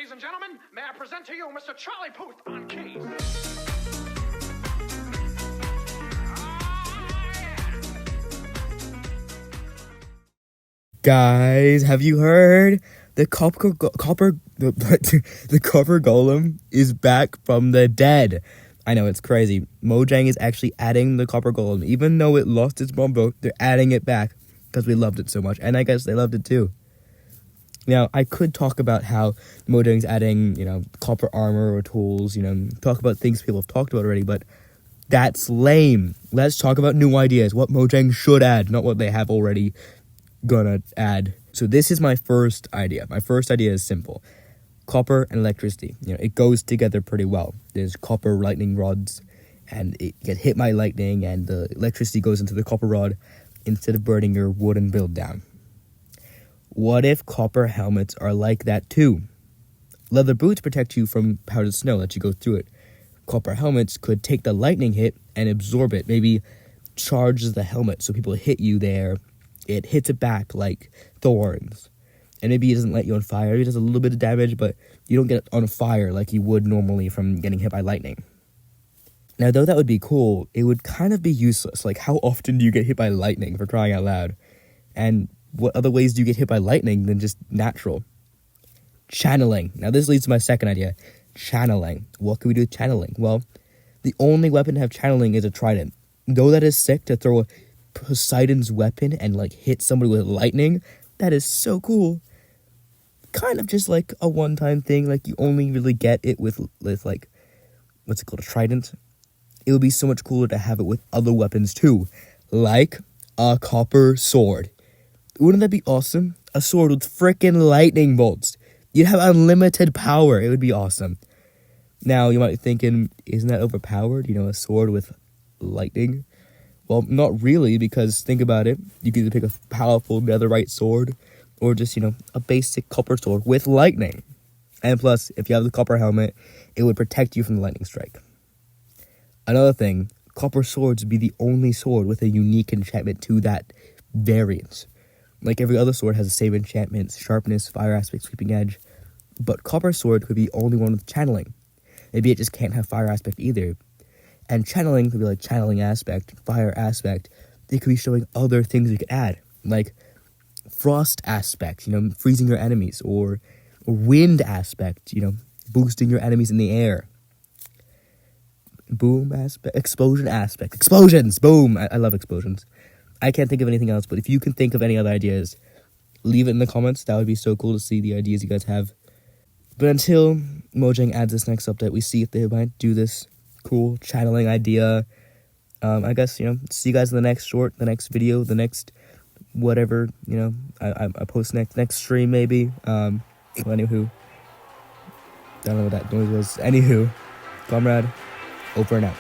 ladies and gentlemen, may I present to you Mr. Charlie Puth on keys. Guys, have you heard? The copper golem is back from the dead. I know, it's crazy. Mojang is actually adding the copper golem. Even though it lost its bomb vote, they're adding it back because we loved it so much. And I guess they loved it too. Now, I could talk about how Mojang's adding, copper armor or tools, talk about things people have talked about already, but that's lame. Let's talk about new ideas, what Mojang should add, not what they have already gonna add. So this is my first idea. My first idea is simple. Copper and electricity. It goes together pretty well. There's copper lightning rods, and it gets hit by lightning, and the electricity goes into the copper rod instead of burning your wooden build down. What if copper helmets are like that too? Leather boots protect you from powdered snow that you go through it. Copper helmets could take the lightning hit and absorb it, maybe charges the helmet so people hit you there. It hits it back like thorns. And maybe it doesn't light you on fire. It does a little bit of damage, but you don't get on fire like you would normally from getting hit by lightning. Now, though that would be cool, it would kind of be useless. Like, how often do you get hit by lightning, for crying out loud? And what other ways do you get hit by lightning than just natural? Channeling. Now, this leads to my second idea. Channeling. What can we do with channeling? Well, the only weapon to have channeling is a trident. Though that is sick to throw a Poseidon's weapon and, hit somebody with lightning, that is so cool. Kind of just like a one-time thing. You only really get it with what's it called, a trident. It would be so much cooler to have it with other weapons too, like a copper sword. Wouldn't that be awesome? A sword with frickin' lightning bolts. You'd have unlimited power. It would be awesome. Now, you might be thinking, isn't that overpowered? A sword with lightning? Well, not really, because think about it. You could either pick a powerful netherite sword or just, a basic copper sword with lightning. And plus, if you have the copper helmet, it would protect you from the lightning strike. Another thing, copper swords would be the only sword with a unique enchantment to that variant. Like every other sword has the same enchantments, sharpness, fire aspect, sweeping edge. But copper sword could be the only one with channeling. Maybe it just can't have fire aspect either. And channeling could be like channeling aspect, fire aspect. They could be showing other things we could add. Like frost aspect, freezing your enemies. Or wind aspect, boosting your enemies in the air. Boom aspect, explosion aspect. Explosions! Boom! I love explosions. I can't think of anything else, but if you can think of any other ideas, leave it in the comments. That would be so cool to see the ideas you guys have. But until Mojang adds this next update, we see if they might do this cool channeling idea. I guess, see you guys in the next short, the next video, the next whatever, I post next stream maybe. Anywho, I don't know what that noise was. Anywho, comrade, over and out.